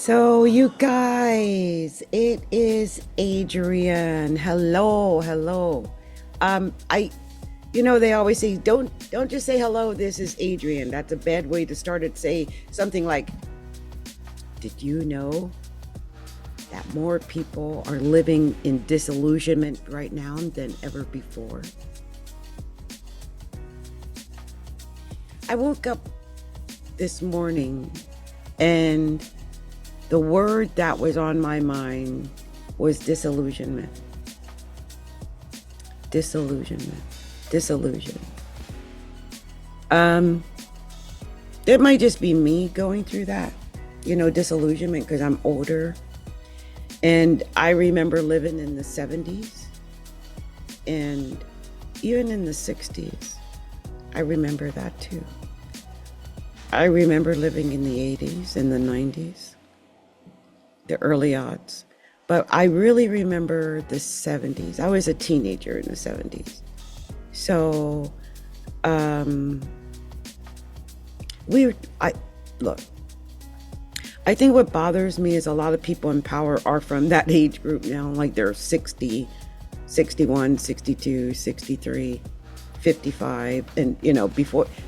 So, you guys, it is Adrienne. Hello, hello. I, they always say, don't just say hello. This is Adrienne. That's a bad way to start it. Say something like, "Did you know that more people are living in disillusionment right now than ever before?" I woke up this morning and the word that was on my mind was disillusionment. Disillusionment. Disillusion. Um, it might just be me going through that, disillusionment because I'm older. And I remember living in the 70s and even in the 60s. I remember that too. I remember living in the 80s and the 90s. The early odds. But I really remember the 70s. I was a teenager in the 70s. So, I look, I think what bothers me is a lot of people in power are from that age group now, like they're 60, 61, 62, 63, 55, and,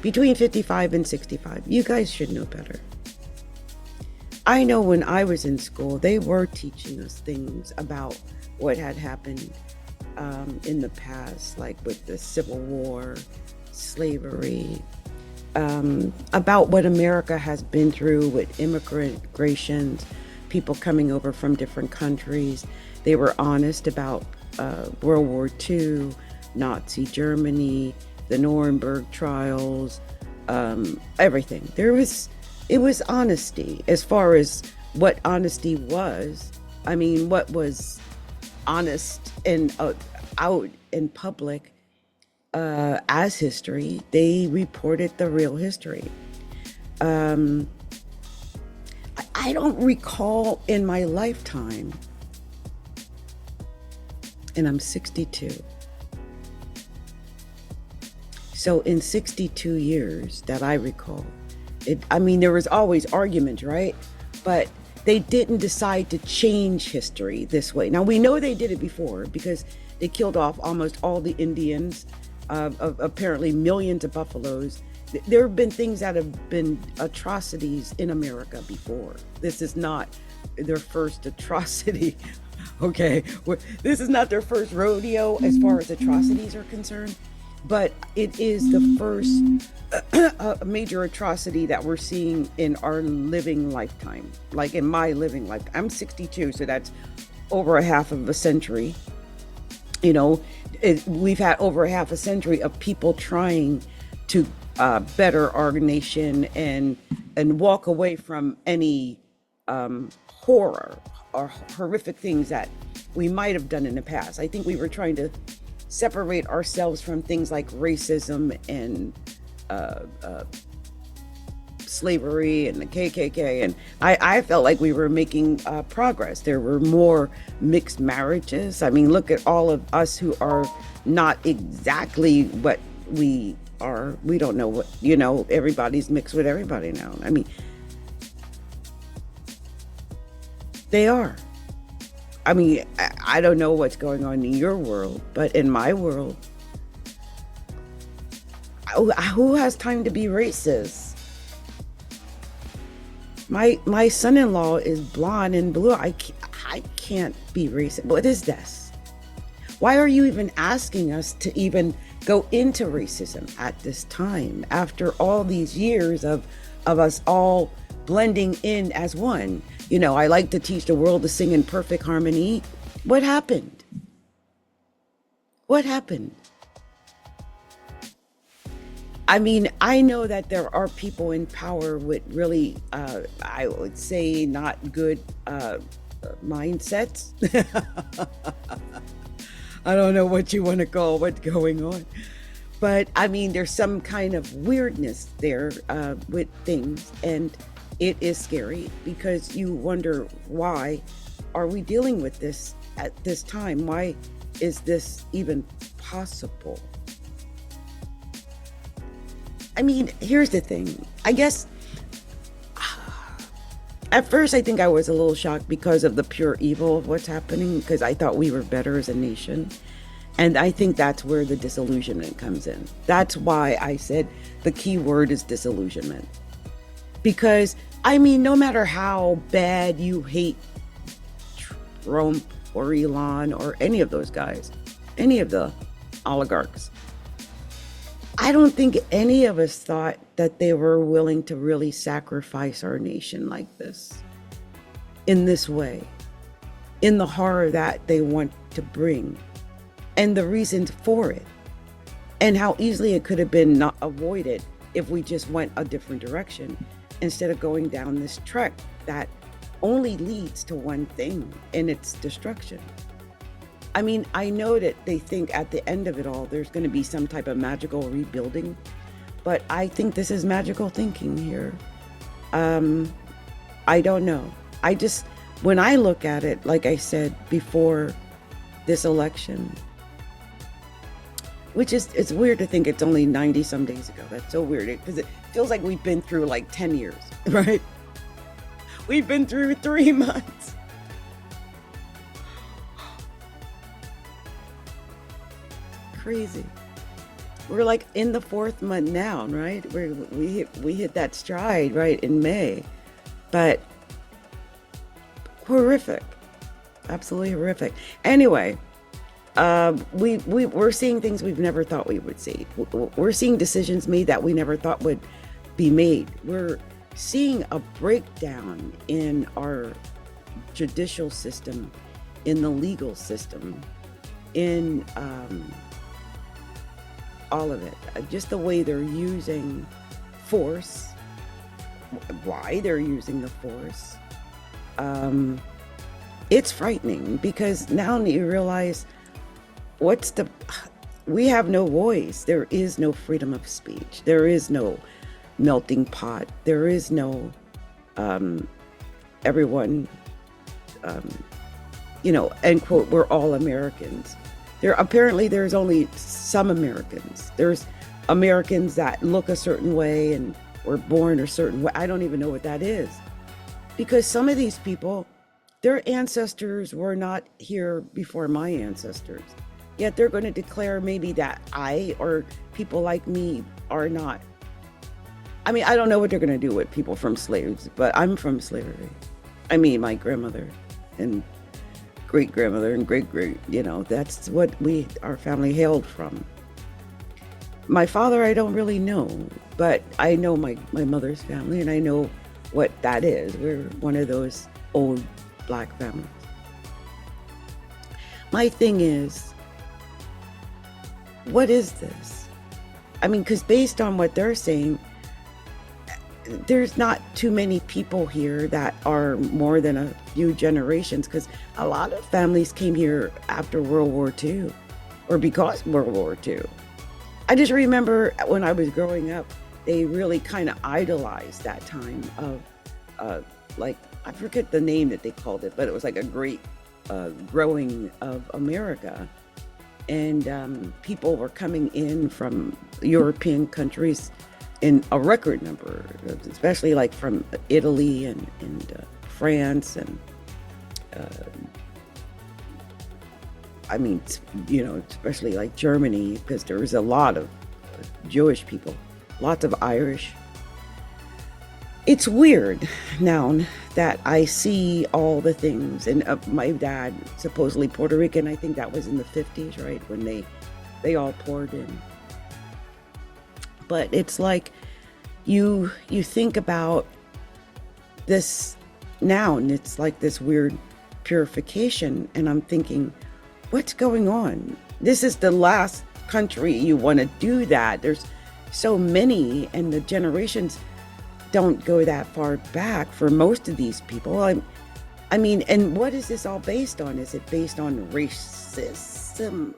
between 55 and 65. You guys should know better. I know when I was in school, they were teaching us things about what had happened in the past, like with the Civil War, slavery, about what America has been through with immigrations, people coming over from different countries. They were honest about World War II, Nazi Germany, the Nuremberg trials, everything. It was honesty as far as what honesty was. I mean, what was honest and out in public as history. They reported the real history. I don't recall in my lifetime, and I'm 62. So in 62 years that I recall, there was always argument, right? But they didn't decide to change history this way. Now, we know they did it before because they killed off almost all the Indians, apparently millions of buffaloes. There have been things that have been atrocities in America before. This is not their first atrocity, okay? This is not their first rodeo as far as atrocities are concerned, but it is the first major atrocity that we're seeing in our living lifetime, like in my living life. I'm 62, so that's over a half of a century. We've had over a half a century of people trying to better our nation and walk away from any horror or horrific things that we might have done in the past. I think we were trying to separate ourselves from things like racism and slavery and the KKK, and I felt like we were making progress. There were more mixed marriages. I mean, look at all of us who are not exactly what we are. We don't know what, everybody's mixed with everybody now. I mean, they are. I mean, I don't know what's going on in your world, but in my world, who has time to be racist? My son-in-law is blonde and blue. I can't be racist. What is this? Why are you even asking us to even go into racism at this time after all these years of us all blending in as one? I like to teach the world to sing in perfect harmony. What happened? What happened? I mean, I know that there are people in power with really, I would say, not good mindsets. I don't know what you want to call what's going on. But I mean, there's some kind of weirdness there with things. And it is scary because you wonder, why are we dealing with this at this time? Why is this even possible? I mean, here's the thing. I guess At first, I think I was a little shocked because of the pure evil of what's happening, because I thought we were better as a nation. And I think that's where the disillusionment comes in. That's why I said the key word is disillusionment. Because, I mean, no matter how bad you hate Trump or Elon or any of those guys, any of the oligarchs, I don't think any of us thought that they were willing to really sacrifice our nation like this, in this way, in the horror that they want to bring, and the reasons for it, and how easily it could have been not avoided if we just went a different direction instead of going down this trek that only leads to one thing, and it's destruction. I mean, I know that they think at the end of it all, there's going to be some type of magical rebuilding, but I think this is magical thinking here. I don't know. When I look at it, like I said before this election, which is, it's weird to think it's only 90 some days ago. That's so weird because it feels like we've been through like 10 years, right? We've been through 3 months. Crazy. We're like in the 4th month now, right? We hit that stride right in May, but horrific, absolutely horrific. Anyway, we're seeing things we've never thought we would see. We're seeing decisions made that we never thought would be made. We're seeing a breakdown in our judicial system, in the legal system, in all of it. Just the way they're using force, why they're using the force. It's frightening because now you realize we have no voice. There is no freedom of speech. There is no melting pot. There is no everyone, end quote, we're all Americans. There's only some Americans. There's Americans that look a certain way and were born a certain way. I don't even know what that is. Because some of these people, their ancestors were not here before my ancestors. Yet they're going to declare maybe that I or people like me are not. I mean, I don't know what they're going to do with people from slaves, but I'm from slavery. I mean, my grandmother and great-grandmother and great-great, that's what our family hailed from. My father, I don't really know, but I know my mother's family, and I know what that is. We're one of those old Black families. My thing is, what is this? I mean, because based on what they're saying, there's not too many people here that are more than a few generations, because a lot of families came here after World War II or because World War II. I just remember when I was growing up, they really kind of idolized that time of I forget the name that they called it, but it was like a great growing of America. And people were coming in from European countries in a record number, especially like from Italy and France and especially like Germany, because there was a lot of Jewish people, lots of Irish. It's weird now that I see all the things, and my dad, supposedly Puerto Rican, I think that was in the 50s, right, when they all poured in. But it's like you think about this now, and it's like this weird purification, and I'm thinking, what's going on? This is the last country you want to do that. There's so many, and the generations don't go that far back for most of these people. I mean, and what is this all based on? Is it based on racism?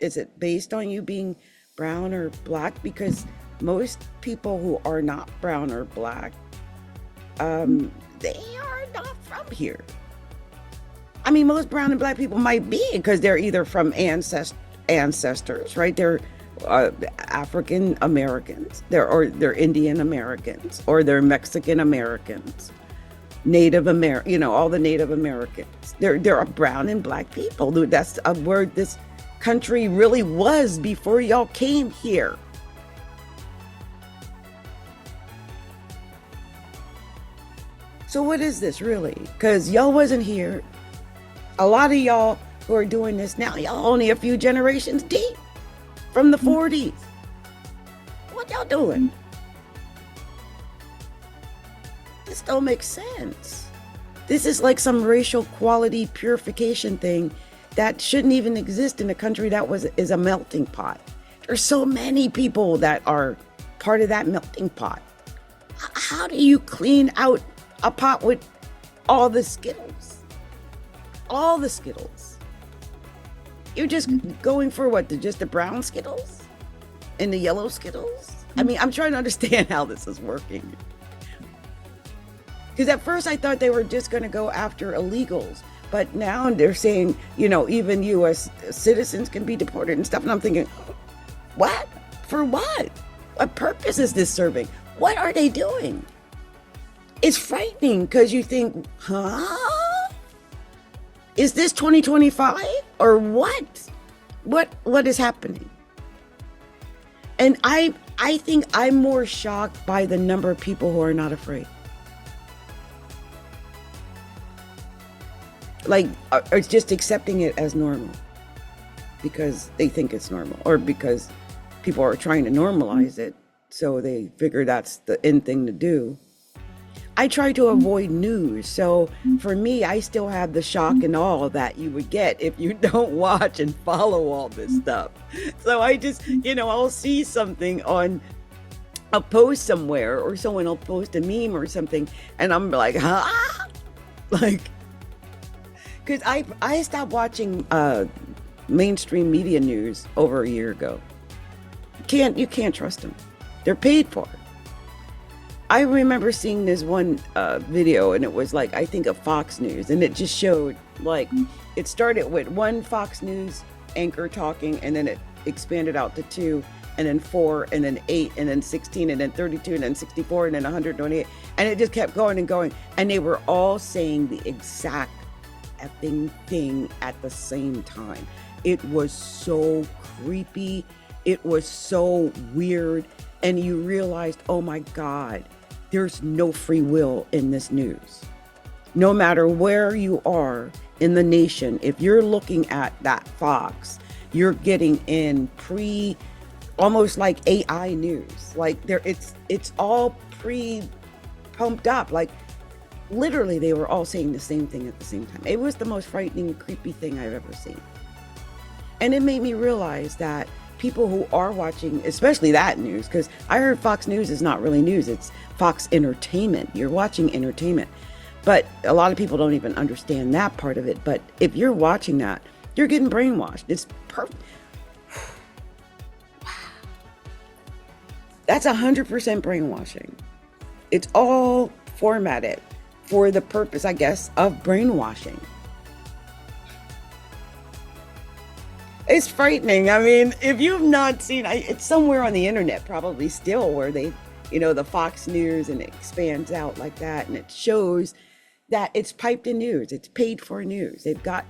Is it based on you being brown or Black? Because most people who are not brown or Black, they are not from here. I mean, most brown and Black people might be because they're either from ancestors, right? They're African Americans, they're Indian Americans, or they're Mexican Americans, Native American, all the Native Americans. They're brown and black people. That's a word this country really was before y'all came here. So what is this really? Because y'all wasn't here. A lot of y'all who are doing this now, y'all only a few generations deep from the 40s. What y'all doing? This don't make sense. This is like some racial quality purification thing that shouldn't even exist in a country that is a melting pot. There's so many people that are part of that melting pot. How do you clean out a pot with all the Skittles? All the Skittles. You're just going for what? Just the brown Skittles? And the yellow Skittles? I mean, I'm trying to understand how this is working. Because at first I thought they were just going to go after illegals. But now they're saying, even U.S. citizens can be deported and stuff. And I'm thinking, what? For what? What purpose is this serving? What are they doing? It's frightening because you think, is this 2025 or what? What is happening? And I think I'm more shocked by the number of people who are not afraid. Like, are just accepting it as normal because they think it's normal, or because people are trying to normalize it, so they figure that's the end thing to do. I try to avoid news, so for me, I still have the shock and awe that you would get if you don't watch and follow all this stuff. So I just, I'll see something on a post somewhere, or someone will post a meme or something, and I'm like, like, because I stopped watching mainstream media news over a year ago. You can't trust them. They're paid for. I remember seeing this one video, and it was like, I think of Fox News, and it just showed, like, it started with one Fox News anchor talking, and then it expanded out to 2, and then 4, and then 8, and then 16, and then 32, and then 64, and then 128, and it just kept going and going, and they were all saying the exact effing thing at the same time. It was so creepy. It was so weird. And you realized, oh my God, there's no free will in this news. No matter where you are in the nation, if you're looking at that Fox, you're getting in almost like AI news. Like it's all pumped up. Like literally they were all saying the same thing at the same time. It was the most frightening, creepy thing I've ever seen. And it made me realize that people who are watching, especially that news, because I heard Fox News is not really news, it's Fox Entertainment. You're watching entertainment. But a lot of people don't even understand that part of it. But if you're watching that, you're getting brainwashed. It's perfect. That's 100% brainwashing. It's all formatted for the purpose, I guess, of brainwashing. It's frightening. I mean, if you've not seen, it's somewhere on the internet, probably still, where they, the Fox News, and it expands out like that, and it shows that it's piped in news. It's paid for news. They've got,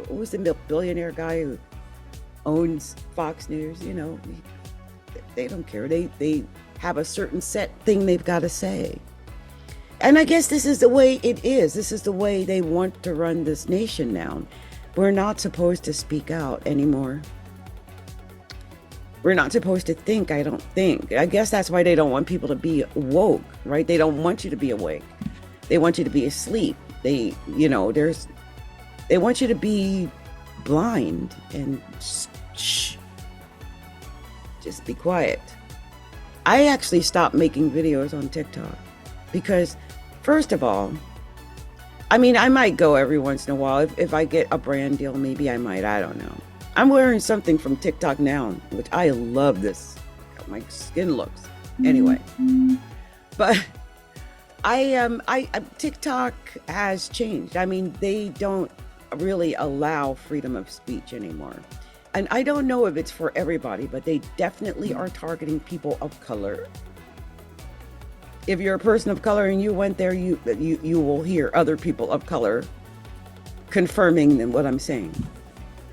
who's the billionaire guy who owns Fox News? They don't care. They have a certain set thing they've got to say. And I guess this is the way it is. This is the way they want to run this nation now. We're not supposed to speak out anymore. We're not supposed to think, I don't think. I guess that's why they don't want people to be woke, right? They don't want you to be awake. They want you to be asleep. They want you to be blind and shh. Just be quiet. I actually stopped making videos on TikTok because, first of all, I mean, I might go every once in a while. If I get a brand deal, maybe I might. I don't know. I'm wearing something from TikTok now, which I love this. How my skin looks. Anyway. But TikTok has changed. I mean, they don't really allow freedom of speech anymore. and I don't know if it's for everybody, but they definitely are targeting people of color. If you're a person of color and you went there, you will hear other people of color confirming what I'm saying.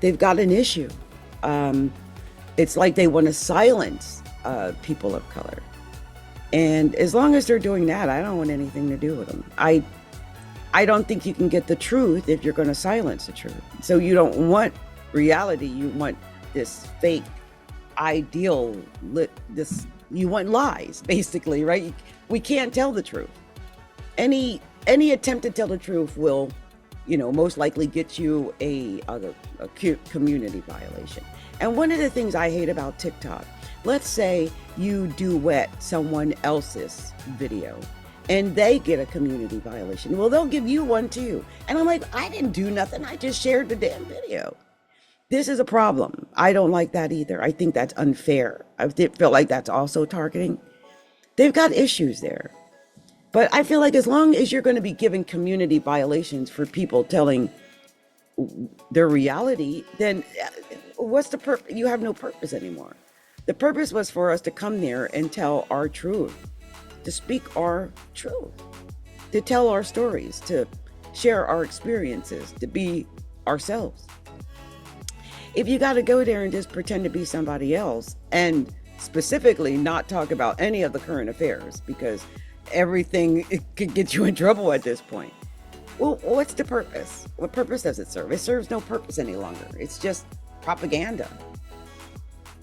They've got an issue. It's like they want to silence people of color. And as long as they're doing that, I don't want anything to do with them. I don't think you can get the truth if you're going to silence the truth. So you don't want reality. You want this fake ideal, you want lies, basically, right? We can't tell the truth. Any attempt to tell the truth will, most likely get you a community violation. And one of the things I hate about TikTok, let's say you duet someone else's video and they get a community violation. Well, they'll give you one too. And I'm like, I didn't do nothing. I just shared the damn video. This is a problem. I don't like that either. I think that's unfair. I feel like that's also targeting. They've got issues there. But I feel like as long as you're going to be giving community violations for people telling their reality, then what's the purpose? You have no purpose anymore. The purpose was for us to come there and tell our truth, to speak our truth, to tell our stories, to share our experiences, to be ourselves. If you got to go there and just pretend to be somebody else and specifically not talk about any of the current affairs, because everything could get you in trouble at this point. Well, what's the purpose? What purpose does it serve? It serves no purpose any longer. It's just propaganda.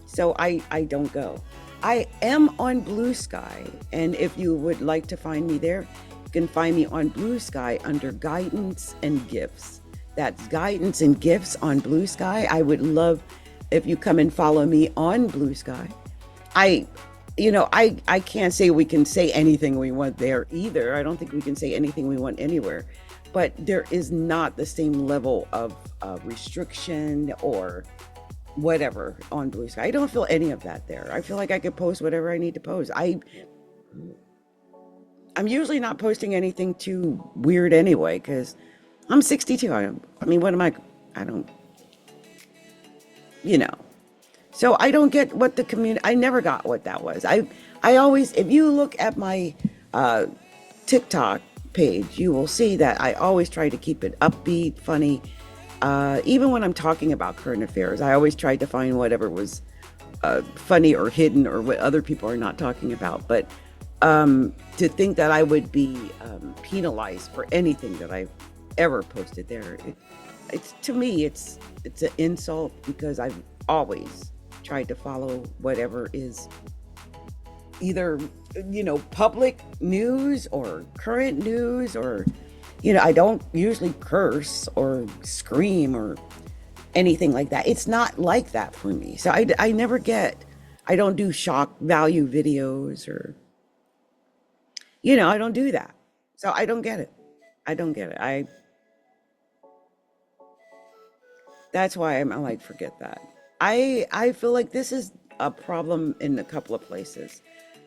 So I don't go. I am on Blue Sky, and if you would like to find me there, you can find me on Blue Sky under Guidance and Gifts. That's Guidance and Gifts on Blue Sky. I would love if you come and follow me on Blue Sky. I can't say we can say anything we want there either. I don't think we can say anything we want anywhere. But there is not the same level of restriction or whatever on Blue Sky. I don't feel any of that there. I feel like I could post whatever I need to post. I'm usually not posting anything too weird anyway, because I'm 62. I mean, what am I don't, So I don't get what the community, I never got what that was. I always, if you look at my TikTok page, you will see that I always try to keep it upbeat, funny. Even when I'm talking about current affairs, I always tried to find whatever was funny or hidden or what other people are not talking about. But to think that I would be penalized for anything that I've ever posted there, it's to me, it's an insult, because I've always tried to follow whatever is either, public news or current news, or, I don't usually curse or scream or anything like that. It's not like that for me. So I don't do shock value videos or, I don't do that. So I don't get it. That's why I'm like, forget that. I feel like this is a problem in a couple of places.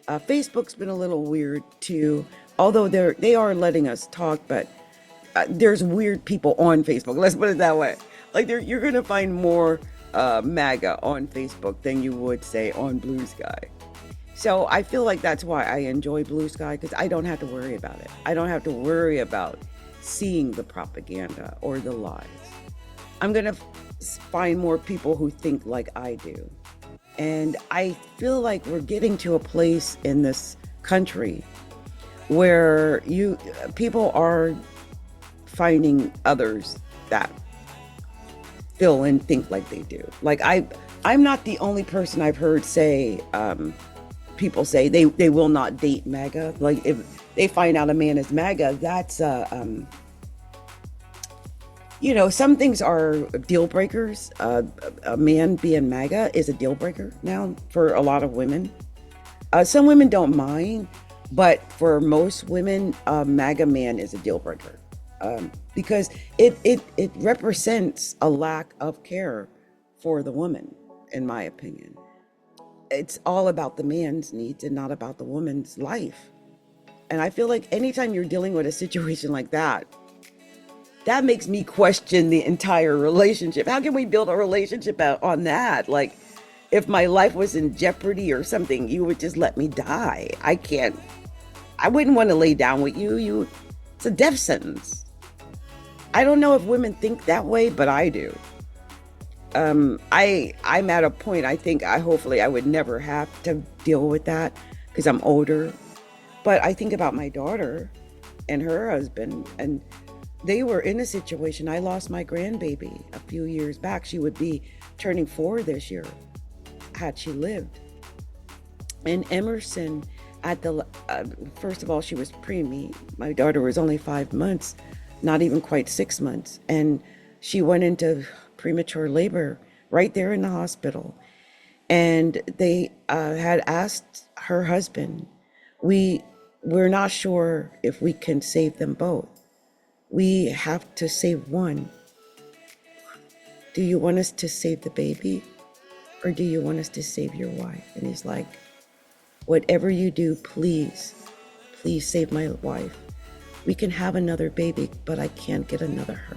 Facebook's been a little weird too, although they are letting us talk, but there's weird people on Facebook. Let's put it that way. Like you're gonna find more MAGA on Facebook than you would say on Blue Sky. So I feel like that's why I enjoy Blue Sky, because I don't have to worry about it. I don't have to worry about seeing the propaganda or the lies. I'm gonna find more people who think like I do. And I feel like we're getting to a place in this country where people are finding others that feel and think like they do. Like I'm not the only person I've heard say, people say they will not date MAGA. Like if they find out a man is MAGA, that's some things are deal breakers. A man being MAGA is a deal breaker now for a lot of women. Some women don't mind, but for most women, a MAGA man is a deal breaker, because it represents a lack of care for the woman, in my opinion. It's all about the man's needs and not about the woman's life. And I feel like anytime you're dealing with a situation like that, that makes me question the entire relationship. How can we build a relationship out on that? Like, if my life was in jeopardy or something, you would just let me die. I can't. I wouldn't want to lay down with you. It's a death sentence. I don't know if women think that way, but I do. I'm at a point. Hopefully I would never have to deal with that because I'm older. But I think about my daughter and her husband, and they were in a situation. I lost my grandbaby a few years back. She would be turning 4 this year had she lived. And Emerson, at the first of all, she was preemie. My daughter was only 5 months, not even quite 6 months, and she went into premature labor right there in the hospital. And they had asked her husband, we're not sure if we can save them both. We have to save one. Do you want us to save the baby, or do you want us to save your wife? And he's like, whatever you do, please save my wife. We can have another baby, but I can't get another her.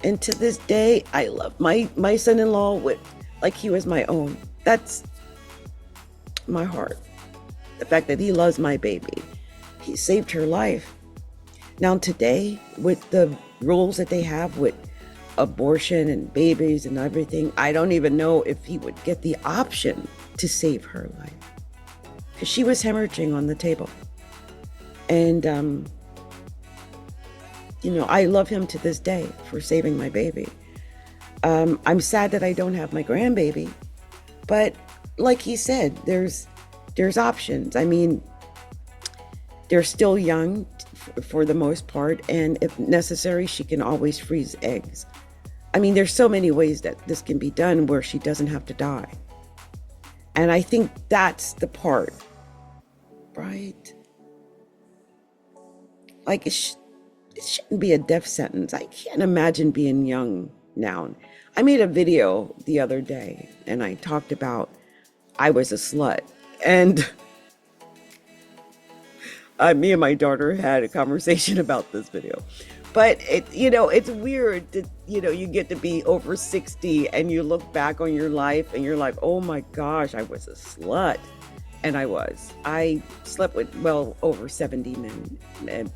And to this day, I love my son-in-law like he was my own. That's my heart. The fact that he loves my baby. He saved her life. Now today, with the rules that they have with abortion and babies and everything, I don't even know if he would get the option to save her life. Because she was hemorrhaging on the table. And, I love him to this day for saving my baby. I'm sad that I don't have my grandbaby. But like he said, there's options. I mean, they're still young for the most part. And if necessary, she can always freeze eggs. I mean, there's so many ways that this can be done where she doesn't have to die. And I think that's the part, right? Like, it shouldn't be a death sentence. I can't imagine being young now. I made a video the other day and I talked about I was a slut. And me and my daughter had a conversation about this video. But it's weird that, you get to be over 60 and you look back on your life and you're like, oh my gosh, I was a slut. And I slept with well over 70 men. And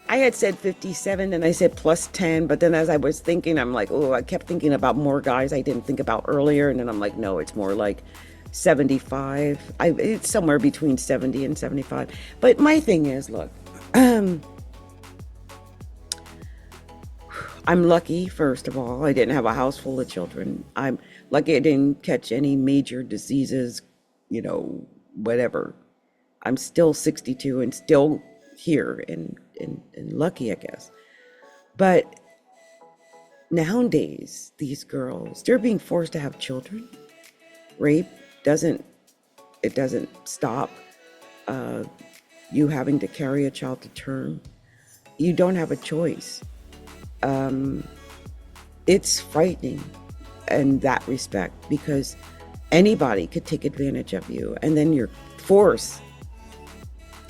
I had said 57 and I said plus 10, but then as I was thinking, I'm like, I kept thinking about more guys I didn't think about earlier. And then I'm like, no, it's more like 75. It's somewhere between 70 and 75. But my thing is, look, I'm lucky, first of all. I didn't have a house full of children. I'm lucky I didn't catch any major diseases, whatever. I'm still 62 and still here and lucky, I guess. But nowadays, these girls, they're being forced to have children. Rape doesn't stop you having to carry a child to term. You don't have a choice. It's frightening in that respect because anybody could take advantage of you and then you're forced.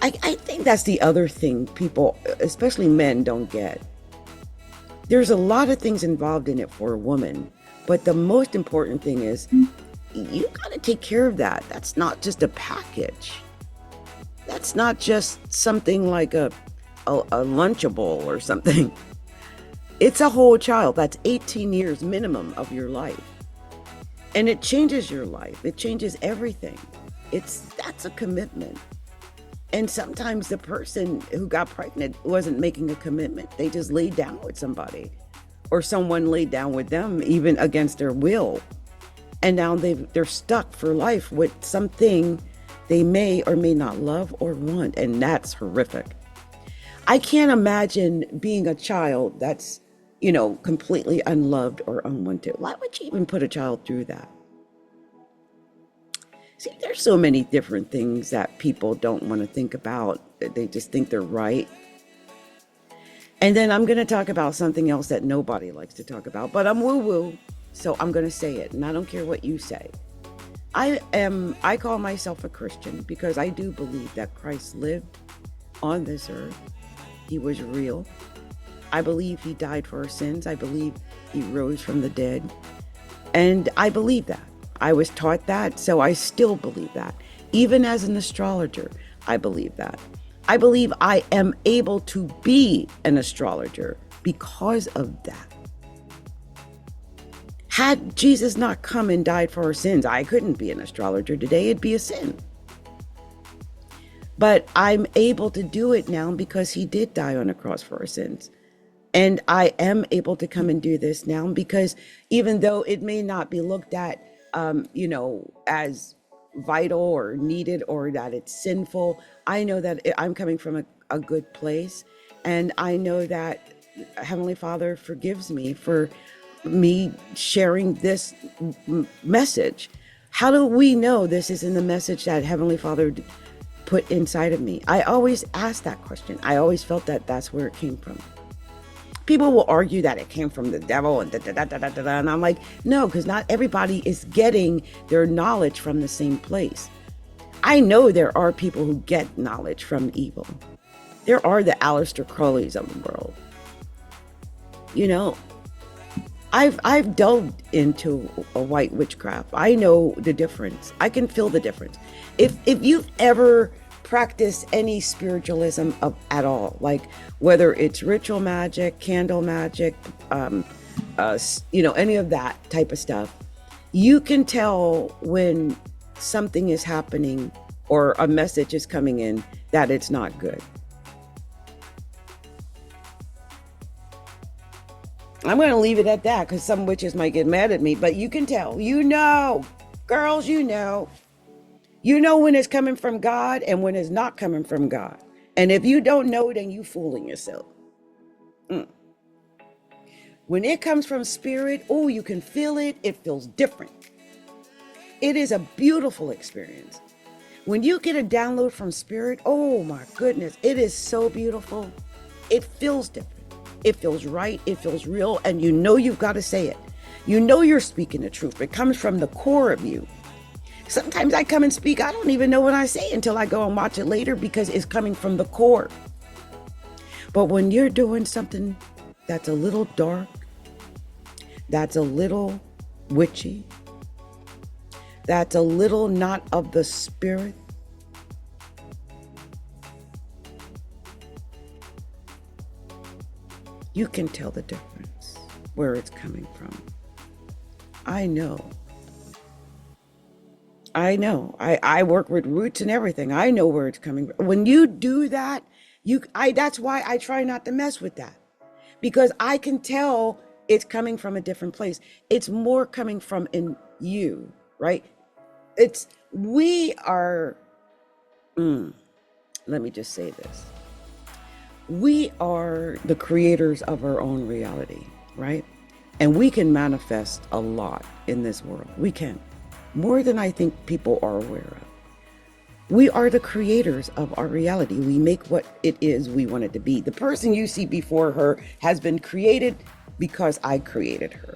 I think that's the other thing people, especially men, don't get. There's a lot of things involved in it for a woman, but the most important thing is you got to take care of that. That's not just a package. That's not just something like a Lunchable or something. It's a whole child. That's 18 years minimum of your life. And it changes your life. It changes everything. That's a commitment. And sometimes the person who got pregnant wasn't making a commitment. They just laid down with somebody, or someone laid down with them even against their will. And now they're stuck for life with something they may or may not love or want. And that's horrific. I can't imagine being a child that's, completely unloved or unwanted. Why would you even put a child through that? See, there's so many different things that people don't want to think about. They just think they're right. And then I'm going to talk about something else that nobody likes to talk about, but I'm woo-woo, so I'm going to say it, and I don't care what you say. I call myself a Christian because I do believe that Christ lived on this earth. He was real. I believe he died for our sins. I believe he rose from the dead. And I believe that. I was taught that, so I still believe that. Even as an astrologer, I believe that. I believe I am able to be an astrologer because of that. Had Jesus not come and died for our sins, I couldn't be an astrologer today. It'd be a sin. But I'm able to do it now because he did die on the cross for our sins. And I am able to come and do this now because even though it may not be looked at, as vital or needed or that it's sinful, I know that I'm coming from a good place. And I know that Heavenly Father forgives me for me sharing this message. How do we know this is in the message that Heavenly Father put inside of me? I always ask that question. I always felt that that's where it came from. People will argue that it came from the devil and and I'm like, no, because not everybody is getting their knowledge from the same place. I know there are people who get knowledge from evil. There are the Aleister Crowleys of the world. I've delved into a white witchcraft. I know the difference. I can feel the difference. If you've ever practiced any spiritualism at all, like whether it's ritual magic, candle magic, any of that type of stuff, you can tell when something is happening or a message is coming in that it's not good. I'm going to leave it at that because some witches might get mad at me, but you can tell, girls, when it's coming from God and when it's not coming from God. And if you don't know, then you fooling yourself. When it comes from spirit, you can feel it. It feels different. It is a beautiful experience. When you get a download from spirit, oh my goodness, it is so beautiful. It feels different. It feels right. It feels real. And you've got to say it. You're speaking the truth. It comes from the core of you. Sometimes I come and speak. I don't even know what I say until I go and watch it later because it's coming from the core. But when you're doing something that's a little dark, that's a little witchy, that's a little not of the spirit, you can tell the difference where it's coming from. I know. I work with roots and everything. I know where it's coming from. When you do that, that's why I try not to mess with that. Because I can tell it's coming from a different place. It's more coming from in you, right? We are, let me just say this. We are the creators of our own reality, right? And we can manifest a lot in this world. We can. More than I think people are aware of. We are the creators of our reality. We make what it is we want it to be. The person you see before her has been created because I created her,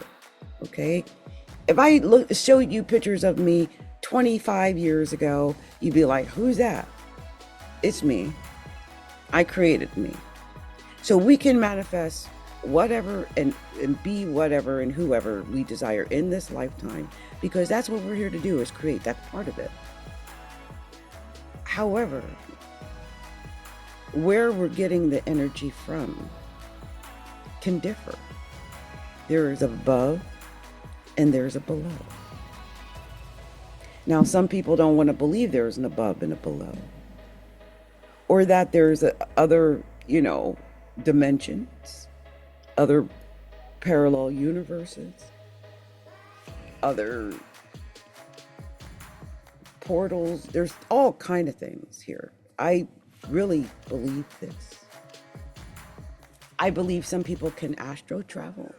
okay? If I showed you pictures of me 25 years ago, you'd be like, who's that? It's me. I created me. So we can manifest whatever and be whatever and whoever we desire in this lifetime, because that's what we're here to do, is create. That's part of it. However, where we're getting the energy from can differ. There is above and there's a below. Now, some people don't want to believe there's an above and a below, or that there's other, dimensions, other parallel universes, other portals. There's all kind of things here. I really believe this. I believe some people can astro travel.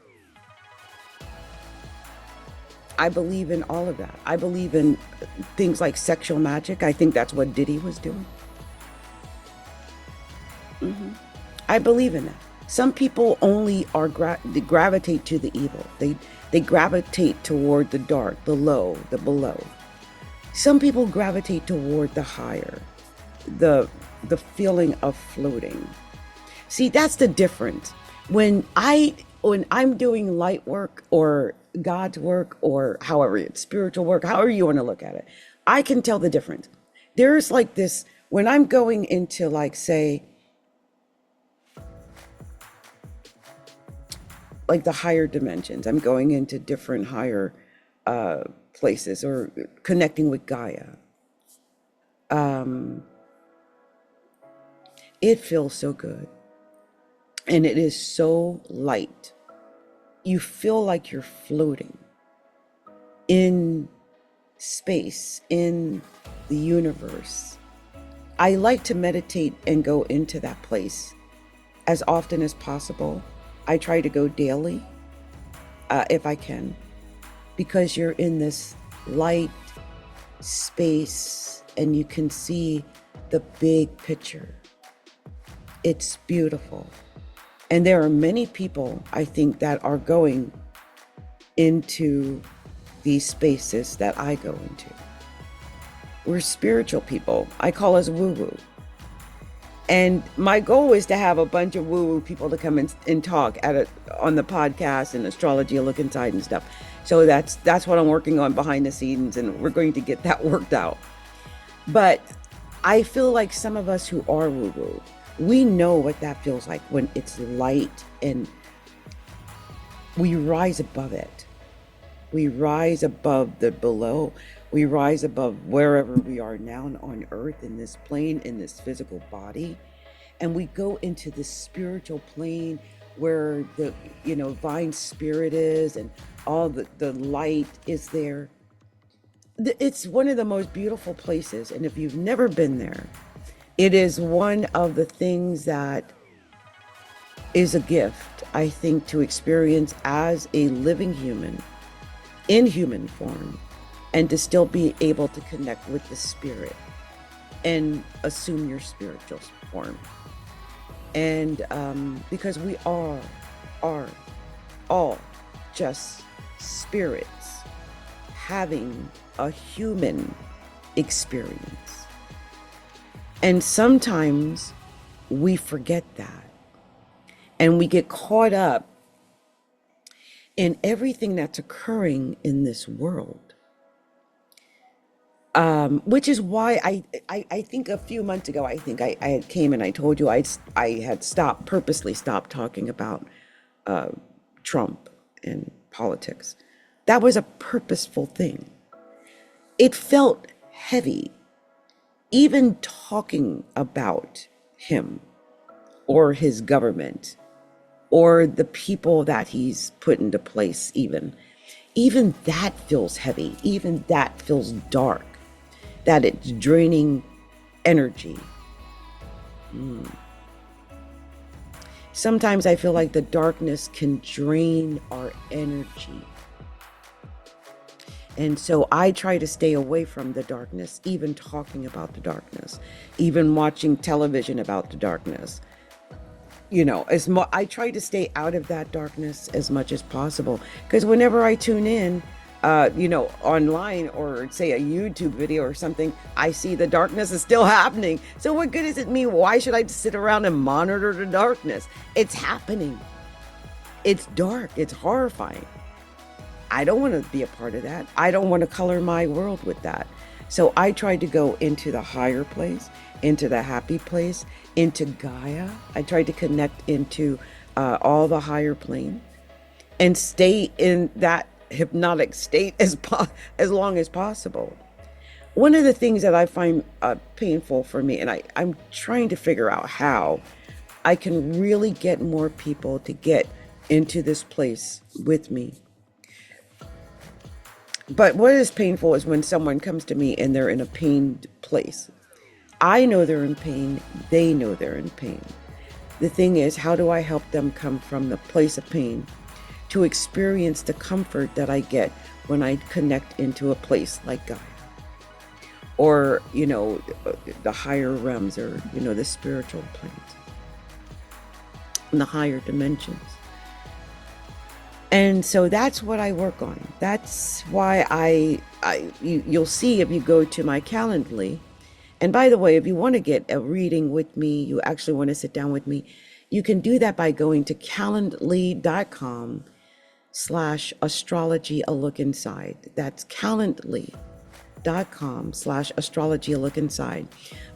I believe in all of that. I believe in things like sexual magic. I think that's what Diddy was doing. I believe in that. Some people only they gravitate to the evil. They gravitate toward the dark, the low, the below. Some people gravitate toward the higher, the the feeling of floating. See, that's the difference. When I'm doing light work or God's work or however it's spiritual work, however you want to look at it, I can tell the difference. There's like this when I'm going into like say like the higher dimensions. I'm going into different higher places or connecting with Gaia. It feels so good. And it is so light. You feel like you're floating in space, in the universe. I like to meditate and go into that place as often as possible. I try to go daily if I can, because you're in this light space and you can see the big picture. It's beautiful. And there are many people, I think, that are going into these spaces that I go into. We're spiritual people. I call us woo-woo. And my goal is to have a bunch of woo-woo people to come and talk on the podcast and Astrology, a look inside and stuff. So that's what I'm working on behind the scenes, and we're going to get that worked out. But I feel like some of us who are woo-woo, we know what that feels like when it's light and we rise above it. We rise above the below. We rise above wherever we are now on earth, in this plane, in this physical body. And we go into this spiritual plane where the divine spirit is and all the light is there. It's one of the most beautiful places. And if you've never been there, it is one of the things that is a gift, I think, to experience as a living human, in human form, and to still be able to connect with the spirit and assume your spiritual form. And because we are all just spirits having a human experience. And sometimes we forget that. And we get caught up in everything that's occurring in this world. Which is why I think a few months ago, I think I had came and I told you I had purposely stopped talking about Trump and politics. That was a purposeful thing. It felt heavy. Even talking about him or his government or the people that he's put into place, even that feels heavy. Even that feels dark, that it's draining energy. Sometimes I feel like the darkness can drain our energy. And so I try to stay away from the darkness, even talking about the darkness, even watching television about the darkness. I try to stay out of that darkness as much as possible. Because whenever I tune in, online or say a YouTube video or something, I see the darkness is still happening. So what good does it mean? Why should I sit around and monitor the darkness? It's happening. It's dark. It's horrifying. I don't want to be a part of that. I don't want to color my world with that. So I tried to go into the higher place, into the happy place, into Gaia. I tried to connect into all the higher plane and stay in that hypnotic state as long as possible. One of the things that I find painful for me, and I'm trying to figure out how I can really get more people to get into this place with me. But what is painful is when someone comes to me and they're in a pained place. I know they're in pain. They know they're in pain. The thing is, how do I help them come from the place of pain to experience the comfort that I get when I connect into a place like Gaia? Or, the higher realms, or, the spiritual planes and the higher dimensions. And so that's what I work on. That's why you'll see if you go to my Calendly. And by the way, if you want to get a reading with me, you actually want to sit down with me, you can do that by going to calendly.com/astrology a look inside. That's calendly.com/astrology a look inside.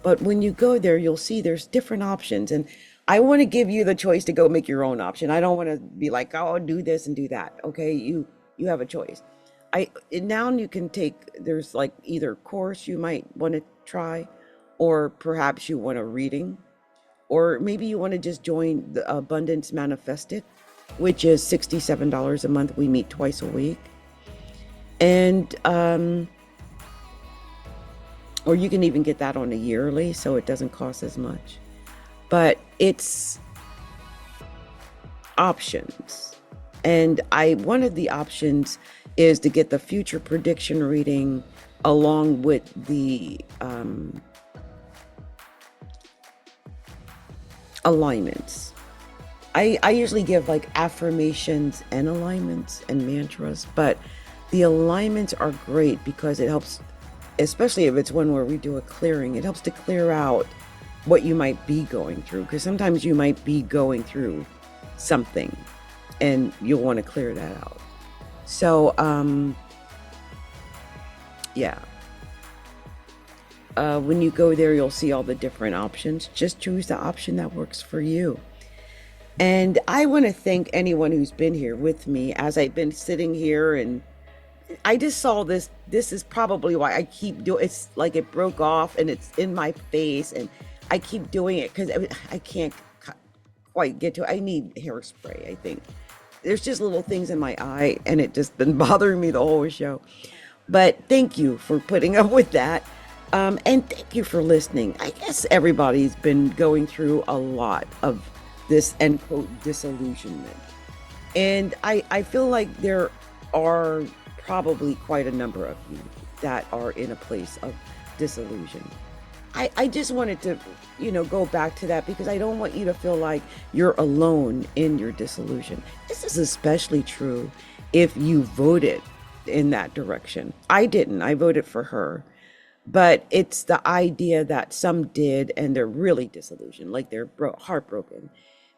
But when you go there, you'll see there's different options. And I want to give you the choice to go make your own option. I don't want to be like, oh, do this and do that. Okay, you have a choice. Now you can take, there's like either course you might want to try, or perhaps you want a reading, or maybe you want to just join the Abundance Manifested, which is $67 a month. We meet twice a week. And or you can even get that on a yearly, so it doesn't cost as much. But it's options. And one of the options is to get the future prediction reading along with the alignments. I usually give like affirmations and alignments and mantras, but the alignments are great because it helps, especially if it's one where we do a clearing, it helps to clear out what you might be going through, because sometimes you might be going through something and you'll want to clear that out. So yeah, when you go there, you'll see all the different options. Just choose the option that works for you. And I want to thank anyone who's been here with me as I've been sitting here, and I just saw this. This is probably why I keep doing. It's like it broke off and it's in my face, and I keep doing it because I can't quite get to it. I need hairspray, I think. There's just little things in my eye, and it just been bothering me the whole show. But thank you for putting up with that. And thank you for listening. I guess everybody's been going through a lot of this end quote disillusionment. And I feel like there are probably quite a number of you that are in a place of disillusion. I just wanted to, go back to that because I don't want you to feel like you're alone in your disillusion. This is especially true if you voted in that direction. I didn't. I voted for her. But it's the idea that some did and they're really disillusioned, like they're heartbroken.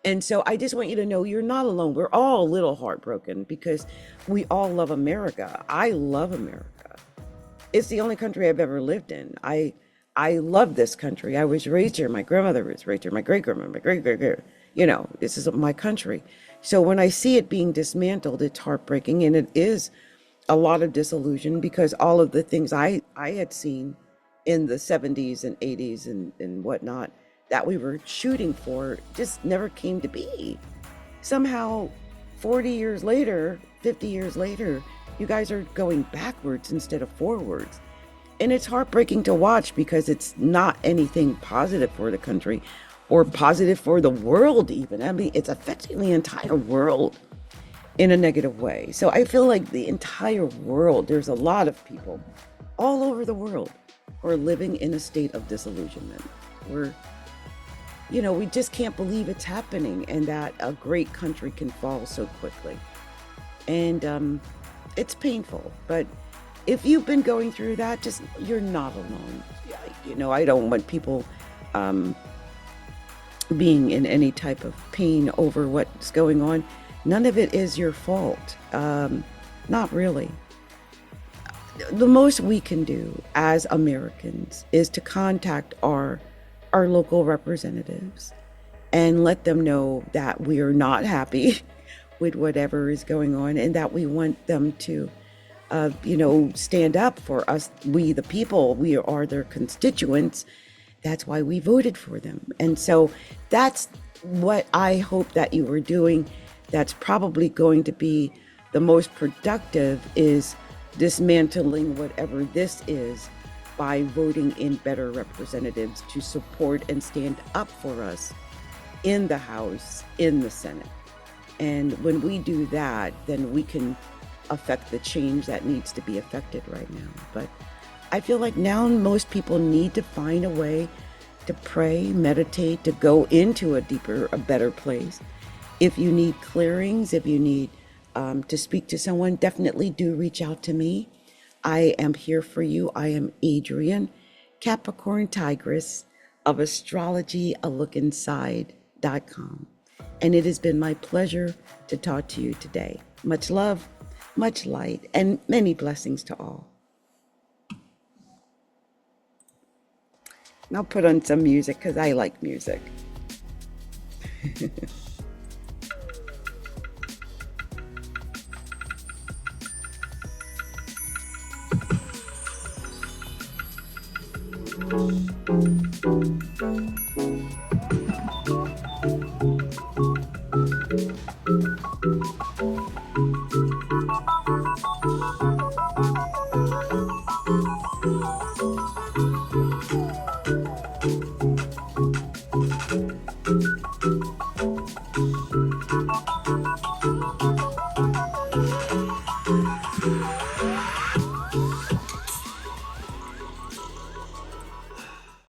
And so I just want you to know you're not alone. We're all a little heartbroken because we all love America. I love America. It's the only country I've ever lived in. I love this country. I was raised here. My grandmother was raised here. My great-grandmother, my great-great-great, this is my country. So when I see it being dismantled, it's heartbreaking. And it is a lot of disillusion because all of the things I had seen in the 70s and 80s and whatnot that we were shooting for just never came to be. Somehow 40 years later, 50 years later, you guys are going backwards instead of forwards. And it's heartbreaking to watch because it's not anything positive for the country or positive for the world even. I mean, it's affecting the entire world in a negative way. So I feel like the entire world, there's a lot of people all over the world who are living in a state of disillusionment. We just can't believe it's happening and that a great country can fall so quickly. And it's painful, but if you've been going through that, you're not alone. I don't want people being in any type of pain over what's going on. None of it is your fault. Not really. The most we can do as Americans is to contact our local representatives and let them know that we are not happy with whatever is going on and that we want them to, stand up for us. We, the people, we are their constituents. That's why we voted for them. And so that's what I hope that you are doing. That's probably going to be the most productive, is dismantling whatever this is by voting in better representatives to support and stand up for us in the House, in the Senate. And when we do that, then we can affect the change that needs to be affected right now. But I feel like now most people need to find a way to pray, meditate, to go into a deeper, a better place. If you need clearings, if you need to speak to someone, definitely do reach out to me. I am here for you. I am Adrienne, Capricorn Tigress of Astrology, a look inside.com. And it has been my pleasure to talk to you today. Much love, much light, and many blessings to all. And I'll put on some music because I like music.